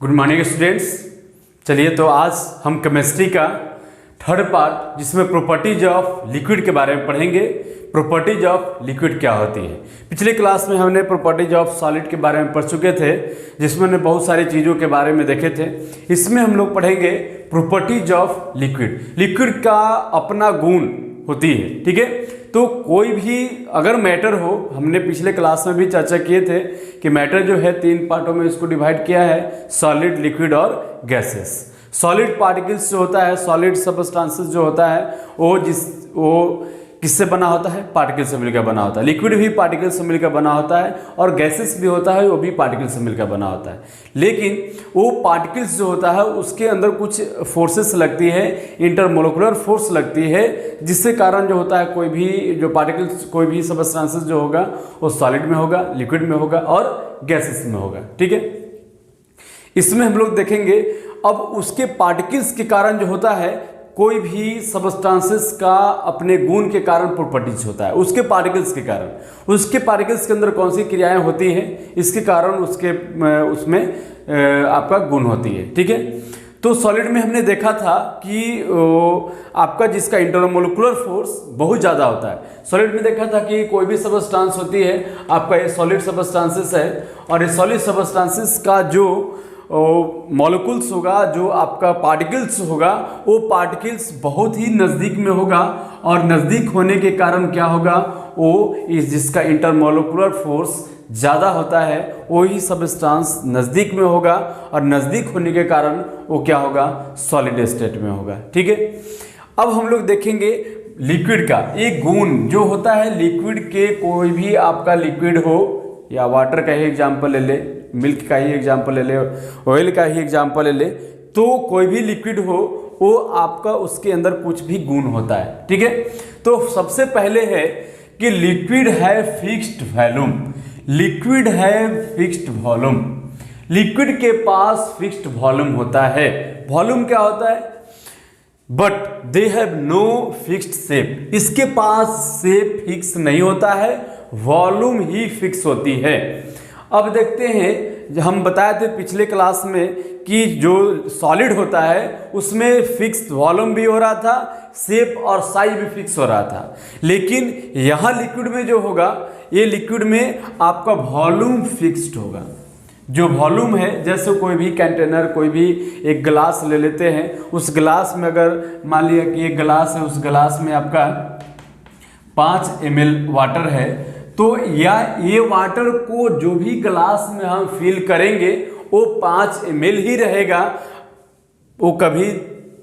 Good morning students. चलिए तो आज हम केमिस्ट्री का थर्ड पार्ट जिसमें प्रॉपर्टीज ऑफ लिक्विड के बारे में पढ़ेंगे। प्रॉपर्टीज ऑफ लिक्विड क्या होती है। पिछले क्लास में हमने प्रॉपर्टीज ऑफ सॉलिड के बारे में पढ़ चुके थे, जिसमें हमने बहुत सारी चीज़ों के बारे में देखे थे। इसमें हम लोग पढ़ेंगे प्रॉपर्टीज ऑफ लिक्विड। लिक्विड का अपना गुण होती है, ठीक है। तो कोई भी अगर मैटर हो, हमने पिछले क्लास में भी चर्चा किए थे कि मैटर जो है तीन पार्टों में इसको डिवाइड किया है, सॉलिड, लिक्विड और गैसेस। सॉलिड पार्टिकल्स जो होता है, सॉलिड सबस्टांसेस जो होता है वो किससे बना होता है? पार्टिकल से मिलकर बना होता है। लिक्विड भी पार्टिकल से मिलकर बना होता है और गैसेस भी होता है, वो भी पार्टिकल से मिलकर बना होता है। लेकिन वो पार्टिकल्स जो होता है उसके अंदर कुछ फोर्सेस लगती है, इंटरमोलिकुलर फोर्स लगती है, जिससे कारण जो होता है कोई भी जो पार्टिकल्स, कोई भी सबस्टांसेस जो होगा वो सॉलिड में होगा, लिक्विड में होगा और गैसेस में होगा, ठीक है। इसमें हम लोग देखेंगे अब उसके पार्टिकल्स के कारण जो होता है, कोई भी सबस्टांसेस का अपने गुण के कारण प्रॉपर्टीज होता है, उसके पार्टिकल्स के कारण, उसके पार्टिकल्स के अंदर कौन सी क्रियाएं होती हैं, इसके कारण उसमें आपका गुण होती है, ठीक है। तो सॉलिड में हमने देखा था कि आपका जिसका इंटरमोलिकुलर फोर्स बहुत ज़्यादा होता है। सॉलिड में देखा था कि कोई भी सबस्टांस होती है, आपका ये सॉलिड सबस्टांसेस है, और ये सॉलिड सबस्टांसेस का जो मॉलिक्यूल्स होगा, जो आपका पार्टिकल्स होगा, वो पार्टिकल्स बहुत ही नज़दीक में होगा, और नज़दीक होने के कारण क्या होगा, वो इस जिसका इंटरमोलिकुलर फोर्स ज़्यादा होता है वही सबस्टांस नज़दीक में होगा, और नज़दीक होने के कारण वो क्या होगा, सॉलिड स्टेट में होगा, ठीक है। अब हम लोग देखेंगे लिक्विड का एक गुण जो होता है। लिक्विड के कोई भी आपका लिक्विड हो, या वाटर का ही एग्जाम्पल ले ले, मिल्क का ही एग्जाम्पल ले ले, ऑयल का ही एग्जाम्पल ले ले, तो कोई भी लिक्विड हो वो आपका उसके अंदर कुछ भी गुण होता है, ठीक है। तो सबसे पहले है कि लिक्विड है फिक्स्ड वॉल्यूम। लिक्विड है फिक्स्ड वॉल्यूम। लिक्विड के पास फिक्स्ड वॉल्यूम होता है। वॉल्यूम क्या होता है? But they have no fixed shape. इसके पास शेप फिक्स नहीं होता है, वॉल्यूम ही फिक्स होती है। अब देखते हैं, हम बताए थे पिछले क्लास में कि जो सॉलिड होता है उसमें फिक्स वॉल्यूम भी हो रहा था, शेप और साइज भी फिक्स हो रहा था। लेकिन यहाँ लिक्विड में जो होगा, ये लिक्विड में आपका वॉल्यूम फिक्स्ड होगा। जो वॉल्यूम है, जैसे कोई भी कंटेनर, कोई भी एक गिलास ले लेते हैं, उस गिलास में अगर मान लिया कि एक गिलास है, उस गिलास में आपका 5 ml वाटर है, तो या ये वाटर को जो भी गिलास में हम फिल करेंगे वो 5 ml ही रहेगा, वो कभी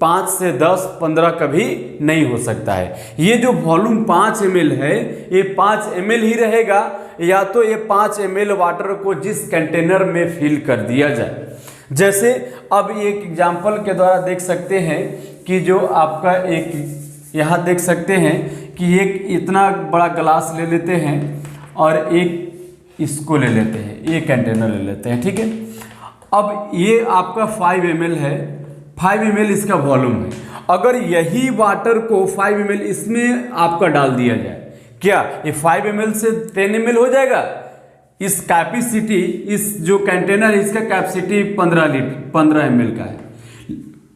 5 से 10, 15 कभी नहीं हो सकता है। ये जो वॉल्यूम 5 ml है, ये 5 ml ही रहेगा, या तो ये 5 ml वाटर को जिस कंटेनर में फिल कर दिया जाए। जैसे अब एक एग्जांपल के द्वारा देख सकते हैं कि जो आपका एक यहाँ देख सकते हैं कि एक इतना बड़ा गिलास ले लेते हैं और एक इसको ले लेते हैं, ये कंटेनर ले लेते हैं, ठीक है। अब ये आपका 5 ml है, 5 ml इसका वॉल्यूम है। अगर यही वाटर को 5 ml इसमें आपका डाल दिया जाए, क्या ये 5 ml से 10 ml हो जाएगा? इस कैपेसिटी, इस जो कंटेनर है इसका कैपेसिटी 15 ml का है।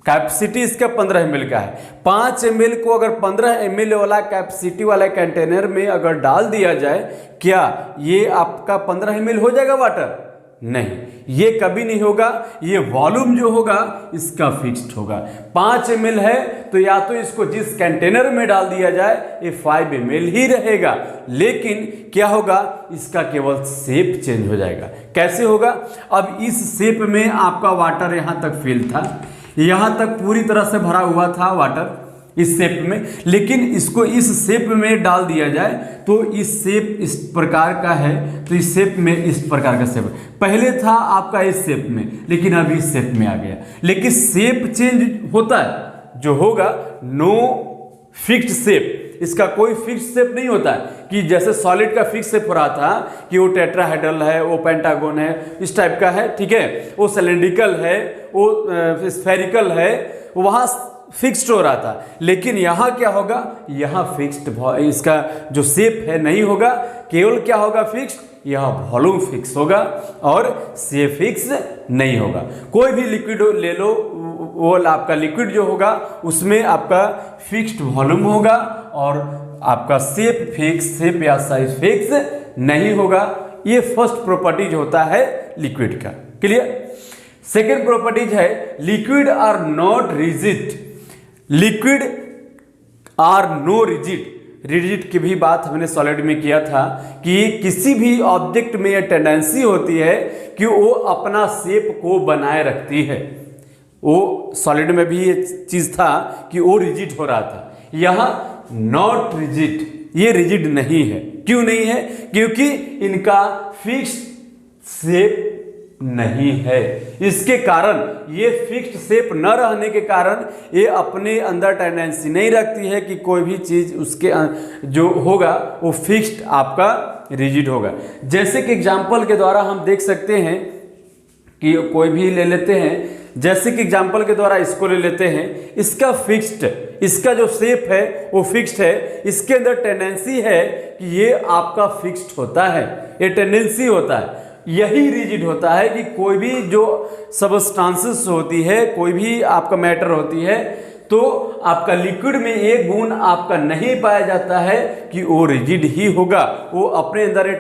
कैपेसिटी इसका 15 ml का है। 5 ml को अगर 15 ml वाला कैपेसिटी वाला कंटेनर में अगर डाल दिया जाए, क्या ये आपका 15 ml हो जाएगा वाटर? नहीं, ये कभी नहीं होगा। ये वॉल्यूम जो होगा इसका फिक्स्ड होगा। 5 ml है तो या तो इसको जिस कंटेनर में डाल दिया जाए ये 5 ml ही रहेगा, लेकिन क्या होगा, इसका केवल शेप चेंज हो जाएगा। कैसे होगा? अब इस शेप में आपका वाटर यहाँ तक फिल था, यहाँ तक पूरी तरह से भरा हुआ था वाटर इस शेप में, लेकिन इसको इस शेप में डाल दिया जाए तो इस शेप इस प्रकार का है, तो इस शेप में इस प्रकार का शेप पहले था आपका इस शेप में, लेकिन अभी इस शेप में आ गया। लेकिन शेप चेंज होता है, जो होगा नो फिक्स्ड शेप, इसका कोई फिक्स शेप नहीं होता है कि जैसे सॉलिड का फिक्स शेप हो रहा था कि वो टेट्राहेड्रल है, वो पेंटागन है, इस टाइप का है, ठीक है, वो सिलेंड्रिकल है, वो स्फेरिकल है, वहाँ फिक्स्ड हो रहा था, लेकिन यहाँ क्या होगा, यहाँ फिक्स्ड इसका जो शेप है नहीं होगा, केवल क्या होगा फिक्स्ड, यह वॉल्यूम फिक्स होगा और शेप फिक्स नहीं होगा। कोई भी लिक्विड ले लो, वो आपका लिक्विड जो होगा उसमें आपका फिक्स्ड वॉल्यूम होगा और आपका शेप या साइज फिक्स नहीं होगा। ये फर्स्ट प्रॉपर्टीज होता है लिक्विड का। क्लियर। सेकेंड प्रॉपर्टीज है liquid are not rigid, liquid are no rigid. Rigid की भी बात हमने सॉलिड में किया था कि किसी भी ऑब्जेक्ट में यह टेंडेंसी होती है कि वो अपना शेप को बनाए रखती है। वो सॉलिड में भी ये चीज था कि वो रिजिड हो रहा था, यहाँ नॉट रिजिड, ये रिजिड नहीं है। क्यों नहीं है? क्योंकि इनका फिक्स शेप नहीं है। इसके कारण ये फिक्स्ड शेप न रहने के कारण ये अपने अंदर टेंडेंसी नहीं रखती है कि कोई भी चीज उसके जो होगा वो फिक्स्ड आपका रिजिड होगा। जैसे कि एग्जांपल के द्वारा हम देख सकते हैं कि कोई भी ले लेते हैं, जैसे कि एग्जांपल के द्वारा इसको ले लेते हैं, इसका फिक्स्ड, इसका जो शेप है वो फिक्स्ड है, इसके अंदर टेंडेंसी है कि ये आपका फिक्स्ड होता है, ये टेंडेंसी होता है। यही रिजिड होता है कि कोई भी जो सबस्टांसेस होती है, कोई भी आपका मैटर होती है, तो आपका लिक्विड में एक गुण आपका नहीं पाया जाता है कि वो रिजिड ही होगा। वो अपने अंदर ये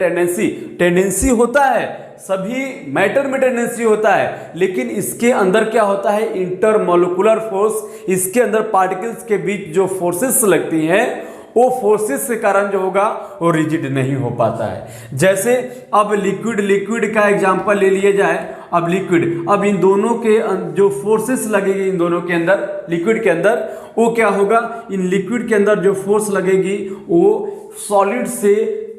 टेंडेंसी होता है, सभी मैटर में टेंडेंसी होता है, लेकिन इसके अंदर क्या होता है, इंटरमोलिकुलर फोर्स, इसके अंदर पार्टिकल्स के बीच जो फोर्सेस लगती हैं वो फोर्सेस के कारण जो होगा वो रिजिड नहीं हो पाता है। जैसे अब लिक्विड का एग्जांपल ले लिया जाए। अब लिक्विड, अब इन दोनों के जो फोर्सेस लगेगी इन दोनों के अंदर, लिक्विड के अंदर, वो क्या होगा, इन लिक्विड के अंदर जो फोर्स लगेगी वो सॉलिड से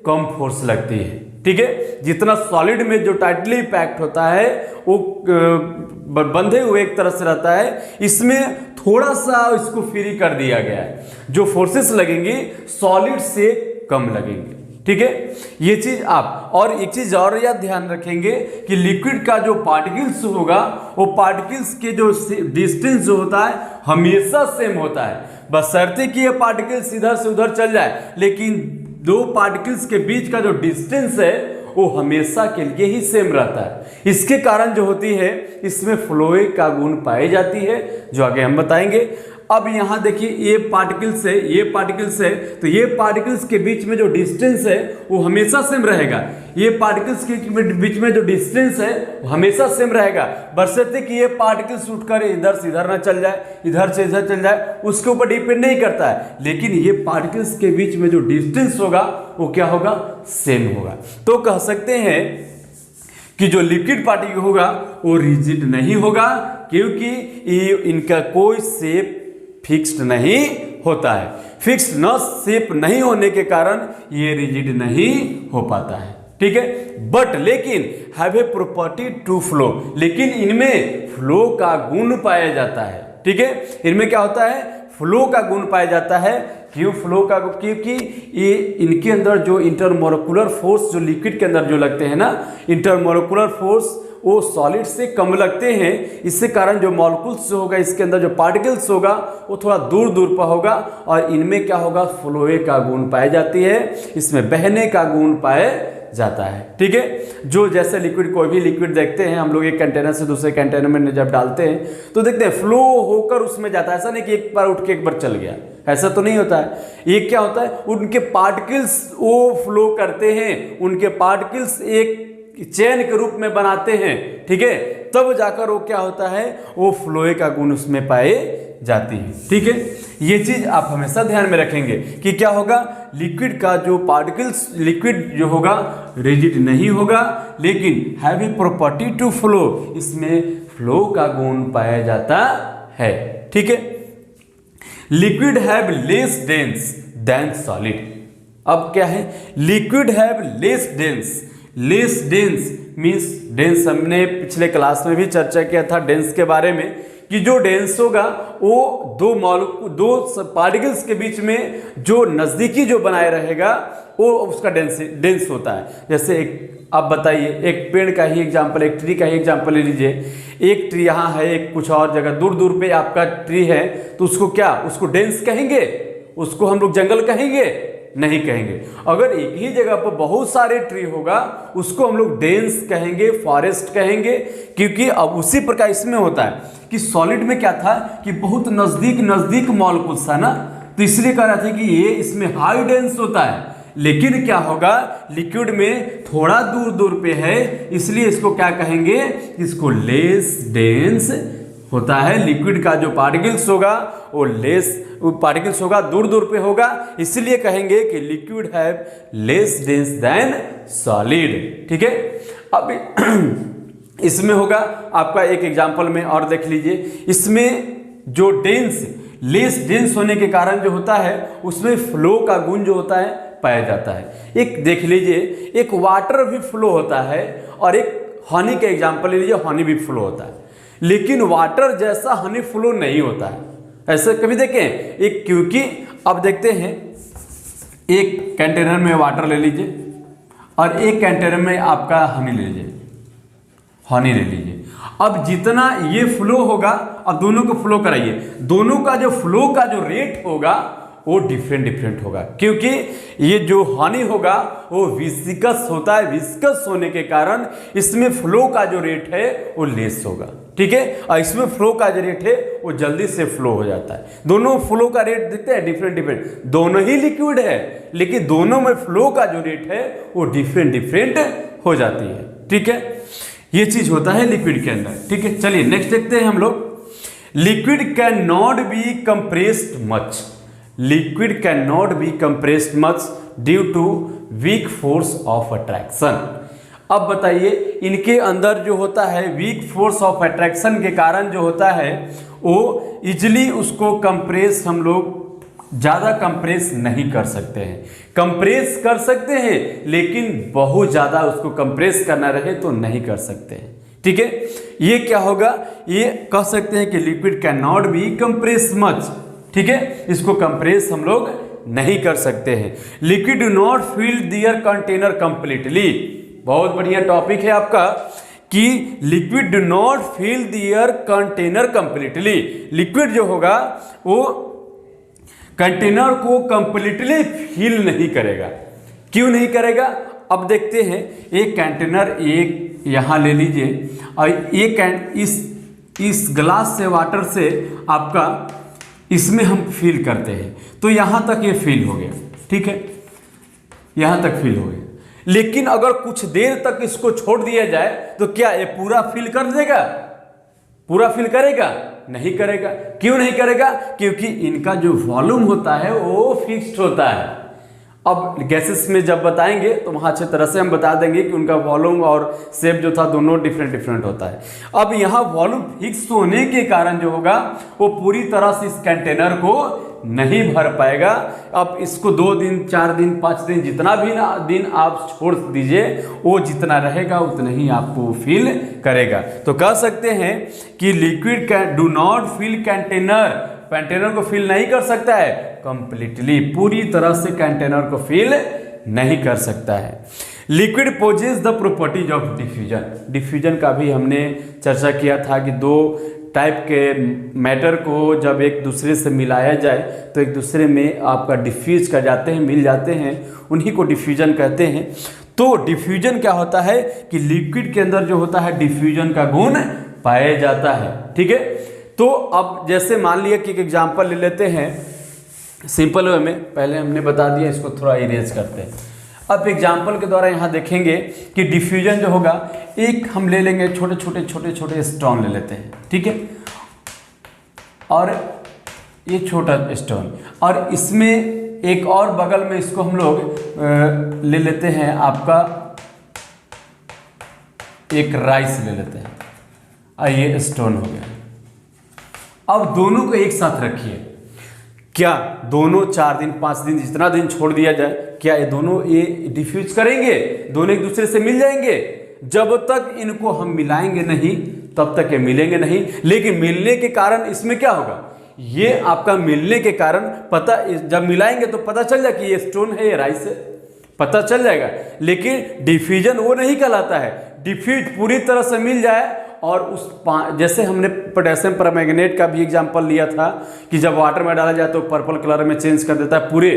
कम फोर्स लगती है। ठीक है। जितना सॉलिड में जो टाइटली पैक्ड होता है वो बंधे हुए एक तरह से रहता है, इसमें थोड़ा सा इसको फ्री कर दिया गया है, जो फोर्सेस लगेंगी सॉलिड से कम लगेंगे। ठीक है। ये चीज आप, और एक चीज और याद ध्यान रखेंगे कि लिक्विड का जो पार्टिकल्स होगा वो पार्टिकल्स के जो डिस्टेंस जो होता है हमेशा सेम होता है, बशर्ते कि ये पार्टिकल्स इधर से उधर चल जाए, लेकिन दो पार्टिकल्स के बीच का जो डिस्टेंस है वो हमेशा के लिए ही सेम रहता है। इसके कारण जो होती है इसमें फ्लोए का गुण पाई जाती है, जो आगे हम बताएंगे। अब यहाँ देखिए ये पार्टिकल्स है, ये पार्टिकल्स है, तो ये पार्टिकल्स के बीच में जो डिस्टेंस है वो हमेशा सेम रहेगा। ये पार्टिकल्स के बीच में जो डिस्टेंस है वो हमेशा सेम रहेगा, बशर्ते कि ये पार्टिकल्स उठकर इधर से इधर ना चल जाए, इधर से इधर चल जाए, उसके ऊपर डिपेंड नहीं करता है। लेकिन ये पार्टिकल्स के बीच में जो डिस्टेंस होगा वो क्या होगा, सेम होगा। तो कह सकते हैं कि जो लिक्विड पार्टिकल होगा वो रिजिड नहीं होगा, क्योंकि इनका कोई शेप फिक्स्ड नहीं होता है। फिक्स्ड न शेप नहीं होने के कारण ये रिजिड नहीं हो पाता है। ठीक है। बट लेकिन have a property to flow, लेकिन इनमें फ्लो का गुण पाया जाता है। ठीक है। इनमें क्या होता है, फ्लो का गुण पाया जाता है। क्यों फ्लो का? क्योंकि ये इनके अंदर जो इंटरमोलिकुलर फोर्स जो लिक्विड के अंदर जो लगते हैं ना, इंटरमोलिकुलर फोर्स वो सॉलिड से कम लगते हैं। इससे कारण जो मॉलिक्यूल्स जो होगा, इसके अंदर जो पार्टिकल्स होगा वो थोड़ा दूर दूर पर होगा, और इनमें क्या होगा, फ्लोए का गुण पाई जाती है, इसमें बहने का गुण पाए जाता है। ठीक है। जो जैसे लिक्विड, कोई भी लिक्विड देखते हैं हम लोग, एक कंटेनर से दूसरे कंटेनर में जब डालते हैं तो देखते हैं फ्लो होकर उसमें जाता है। ऐसा नहीं कि एक बार उठ के एक बार चल गया, ऐसा तो नहीं होता है। ये क्या होता है, उनके पार्टिकल्स वो फ्लो करते हैं, उनके पार्टिकल्स एक चेन के रूप में बनाते हैं। ठीक है। तब जाकर वो क्या होता है, वो फ्लोए का गुण उसमें पाए जाती है। ठीक है। ये चीज आप हमेशा ध्यान में रखेंगे कि क्या होगा, लिक्विड का जो पार्टिकल्स, लिक्विड जो होगा रिजिड नहीं होगा, लेकिन have a property to flow, इसमें फ्लो का गुण पाया जाता है। ठीक है। Liquid have less dense than solid. अब क्या है, liquid have less dense. Less dense means, dense हमने पिछले क्लास में भी चर्चा किया था डेंस के बारे में कि जो डेंस होगा वो दो पार्टिकल्स के बीच में जो नज़दीकी जो बनाए रहेगा वो उसका डेंस होता है। जैसे एक आप बताइए, एक पेड़ का ही एग्जाम्पल, एक ट्री का ही एग्जाम्पल ले लीजिए। एक ट्री यहाँ है, एक कुछ और जगह दूर दूर पे आपका ट्री है, तो उसको क्या, उसको डेंस कहेंगे? उसको हम लोग जंगल कहेंगे? नहीं कहेंगे। अगर एक ही जगह पर बहुत सारे ट्री होगा उसको हम लोग डेंस कहेंगे, फॉरेस्ट कहेंगे। क्योंकि अब उसी प्रकार इसमें होता है कि सॉलिड में क्या था कि बहुत नजदीक नजदीक मॉलिक्यूल्स था ना, तो इसलिए कह रहा था कि ये इसमें हाई डेंस होता है। लेकिन क्या होगा, लिक्विड में थोड़ा दूर दूर पे है, इसलिए इसको क्या कहेंगे, इसको लेस डेंस होता है। लिक्विड का जो पार्टिकल्स होगा वो पार्टिकल्स होगा, दूर दूर पे होगा, इसलिए कहेंगे कि liquid have less dense than solid. ठीक है, अब इसमें होगा आपका एक एग्जांपल में और देख लीजिए। इसमें जो लेस डेंस होने के कारण जो होता है उसमें फ्लो का गुण जो होता है पाया जाता है। एक देख लीजिए, एक वाटर भी फ्लो होता है और एक हनी का एग्जांपल ले लीजिए, हनी भी फ्लो होता है, लेकिन वाटर जैसा हनी फ्लो नहीं होता है। ऐसे कभी देखें एक, क्योंकि अब देखते हैं एक कंटेनर में वाटर ले लीजिए और एक कंटेनर में आपका हनी ले लीजिए, अब जितना ये फ्लो होगा, अब दोनों को फ्लो कराइए, दोनों का जो फ्लो का जो रेट होगा वो डिफरेंट होगा। क्योंकि ये जो हनी होगा वो विस्कस होता है, विस्कस होने के कारण इसमें फ्लो का जो रेट है वो लेस होगा। ठीक है, और इसमें फ्लो का जो रेट है वो जल्दी से फ्लो हो जाता है। दोनों फ्लो का रेट देखते हैं डिफरेंट, दोनों ही लिक्विड है लेकिन दोनों में फ्लो का जो रेट है वो डिफरेंट हो जाती है। ठीक है, ये चीज होता है लिक्विड के अंदर। ठीक है, चलिए नेक्स्ट देखते हैं हम लोग। Liquid can not be compressed much, liquid can not be compressed much due to weak force of attraction. अब बताइए, इनके अंदर जो होता है वीक फोर्स ऑफ अट्रैक्शन के कारण जो होता है वो इजिली उसको कंप्रेस हम लोग ज़्यादा कंप्रेस नहीं कर सकते हैं। कंप्रेस कर सकते हैं लेकिन बहुत ज़्यादा उसको कंप्रेस करना रहे तो नहीं कर सकते हैं। ठीक है, ये क्या होगा, ये कह सकते हैं कि liquid can not B compress much. ठीक है, इसको कंप्रेस हम लोग नहीं कर सकते हैं। Liquid do not fill their container completely, बहुत बढ़िया टॉपिक है आपका कि liquid do not fill their container completely. Liquid जो होगा वो कंटेनर को कंप्लीटली फिल नहीं करेगा। क्यों नहीं करेगा, अब देखते हैं। एक कंटेनर एक यहाँ ले लीजिए और एक इस ग्लास से वाटर से आपका इसमें हम फिल करते हैं तो यहाँ तक ये फिल हो गया। ठीक है, यहाँ तक फिल हो गया, लेकिन अगर कुछ देर तक इसको छोड़ दिया जाए तो क्या ये पूरा फिल कर देगा? पूरा फिल करेगा? नहीं करेगा। क्यों नहीं करेगा? क्योंकि इनका जो वॉल्यूम होता है वो फिक्स्ड होता है। अब गैसेस में जब बताएंगे तो वहाँ अच्छे तरह से हम बता देंगे कि उनका वॉल्यूम और शेप जो था दोनों डिफरेंट होता है। अब यहाँ वॉल्यूम फिक्स होने के कारण जो होगा वो पूरी तरह से इस कंटेनर को नहीं भर पाएगा। अब इसको 2 दिन 4 दिन 5 दिन जितना भी दिन आप छोड़ दीजिए वो जितना रहेगा उतना ही आपको फिल करेगा। तो कह सकते हैं कि liquid can do not fill container को फिल नहीं कर सकता है कंप्लीटली, पूरी तरह से कंटेनर को फिल नहीं कर सकता है। Liquid possess the properties of diffusion. Diffusion का भी हमने चर्चा किया था कि 2 टाइप के मैटर को जब एक दूसरे से मिलाया जाए तो एक दूसरे में आपका डिफ्यूज कर जाते हैं, मिल जाते हैं, उन्हीं को डिफ्यूजन कहते हैं। तो डिफ्यूजन क्या होता है कि लिक्विड के अंदर जो होता है डिफ्यूजन का गुण पाया जाता है। ठीक है, तो अब जैसे मान लिया कि एक एग्जाम्पल ले लेते हैं सिंपल वे में, पहले हमने बता दिया, इसको थोड़ा इरेज करते हैं। अब एग्जाम्पल के द्वारा यहाँ देखेंगे कि डिफ्यूजन जो होगा, एक हम ले लेंगे छोटे स्टोन ले लेते हैं। ठीक है, और ये छोटा स्टोन, और इसमें एक और बगल में इसको हम लोग ले लेते हैं, आपका एक राइस ले लेते हैं, और ये स्टोन हो गया। अब दोनों को एक साथ रखिए, क्या दोनों 4 दिन 5 दिन जितना दिन छोड़ दिया जाए, क्या ये दोनों ये डिफ्यूज करेंगे? दोनों एक दूसरे से मिल जाएंगे? जब तक इनको हम मिलाएंगे नहीं तब तक ये मिलेंगे नहीं, लेकिन मिलने के कारण इसमें क्या होगा, ये आपका मिलने के कारण पता, जब मिलाएंगे तो पता चल जाए कि ये स्टोन है, ये राइस है, पता चल जाएगा। लेकिन डिफ्यूजन वो नहीं कहलाता है। डिफ्यूज पूरी तरह से मिल जाए और उस जैसे हमने पोटेशियम परमैंगनेट का भी एग्जांपल लिया था कि जब वाटर में डाला जाए तो पर्पल कलर में चेंज कर देता है पूरे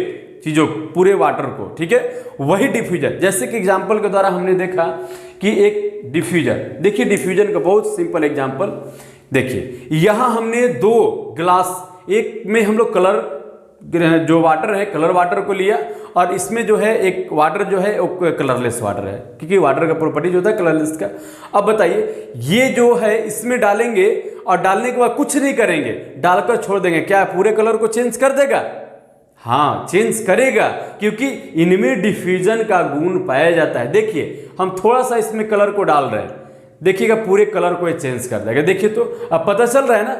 चीज़ों, पूरे वाटर को, ठीक है, वही डिफ्यूजन। जैसे कि एग्जांपल के द्वारा हमने देखा कि एक डिफ्यूजन, देखिए डिफ्यूजन का बहुत सिंपल एग्जांपल देखिए, यहाँ हमने 2 गिलास, एक में हम लोग कलर जो वाटर है, कलर वाटर को लिया, और इसमें जो है एक वाटर जो है वो कलरलेस वाटर है, क्योंकि वाटर का प्रॉपर्टी जो होता है कलरलेस का। अब बताइए, ये जो है इसमें डालेंगे और डालने के बाद कुछ नहीं करेंगे, डालकर छोड़ देंगे, क्या पूरे कलर को चेंज कर देगा? हाँ, चेंज करेगा, क्योंकि इनमें डिफ्यूजन का गुण पाया जाता है। देखिए हम थोड़ा सा इसमें कलर को डाल रहे हैं, देखिएगा पूरे कलर को ये चेंज कर देगा। देखिए तो अब पता चल रहा है ना,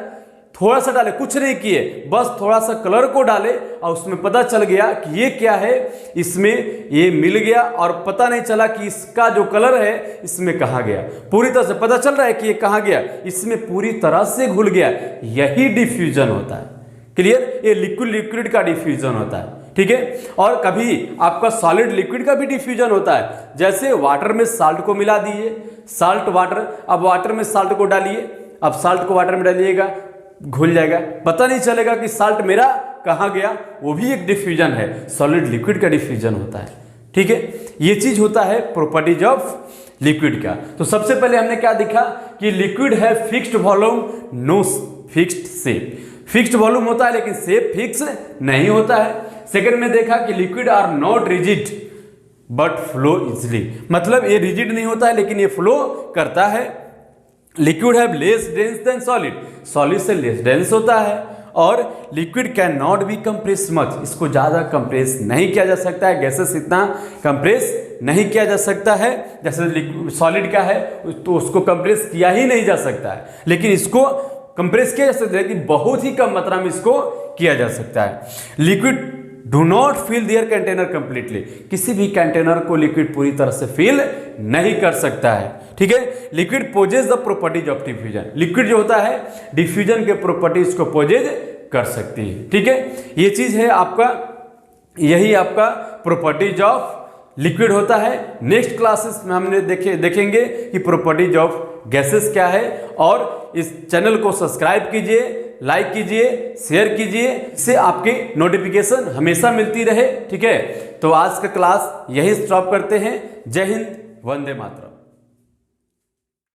थोड़ा सा डाले, कुछ नहीं किए, बस थोड़ा सा कलर को डाले और उसमें पता चल गया कि ये क्या है, इसमें ये मिल गया और पता नहीं चला कि इसका जो कलर है इसमें कहाँ गया। पूरी तरह से पता चल रहा है कि ये कहाँ गया, इसमें पूरी तरह से घुल गया। यही डिफ्यूजन होता है। क्लियर? ये लिक्विड लिक्विड का डिफ्यूजन होता है, ठीक है। और कभी आपका सॉलिड लिक्विड का भी डिफ्यूजन होता है। जैसे वाटर में साल्ट को मिला दिए, साल्ट वाटर, अब वाटर में साल्ट को डालिए, अब साल्ट को वाटर में डालिएगा, घुल जाएगा, पता नहीं चलेगा कि साल्ट मेरा कहाँ गया। वो भी एक डिफ्यूजन है, सॉलिड लिक्विड का डिफ्यूजन होता है, ठीक है। ये चीज होता है प्रॉपर्टीज ऑफ लिक्विड का। तो सबसे पहले हमने क्या देखा कि लिक्विड है fixed volume, no fixed shape. Fixed volume होता है लेकिन शेप फिक्स नहीं होता है। सेकंड में देखा कि liquid are not rigid but flow easily, मतलब ये रिजिड नहीं होता है लेकिन ये फ्लो करता है। लिक्विड है less dense than solid, solid से लेस डेंस होता है। और liquid can not B compress much, इसको ज़्यादा कंप्रेस नहीं किया जा सकता है, गैसेस इतना कंप्रेस नहीं किया जा सकता है। जैसे सॉलिड का है तो उसको कंप्रेस किया ही नहीं जा सकता है, लेकिन इसको कंप्रेस किया जा सकता है, लेकिन बहुत ही कम मात्रा में इसको किया जा सकता है। Liquid do not fill their container completely, किसी भी कंटेनर को लिक्विड पूरी तरह से फिल नहीं कर सकता है, ठीक है। Liquid possess the properties of diffusion, liquid जो होता है डिफ्यूजन के प्रॉपर्टीज को पोजेज कर सकती है, ठीक है। ये चीज है आपका, यही आपका प्रॉपर्टीज ऑफ लिक्विड होता है। नेक्स्ट क्लासेस में हमने देखेंगे कि प्रॉपर्टीज ऑफ गैसेस क्या है। और इस चैनल को सब्सक्राइब कीजिए, लाइक कीजिए, शेयर कीजिए, इससे आपकी नोटिफिकेशन हमेशा मिलती रहे, ठीक है। तो आज का क्लास यही स्टॉप करते हैं। जय हिंद, वंदे मातरम।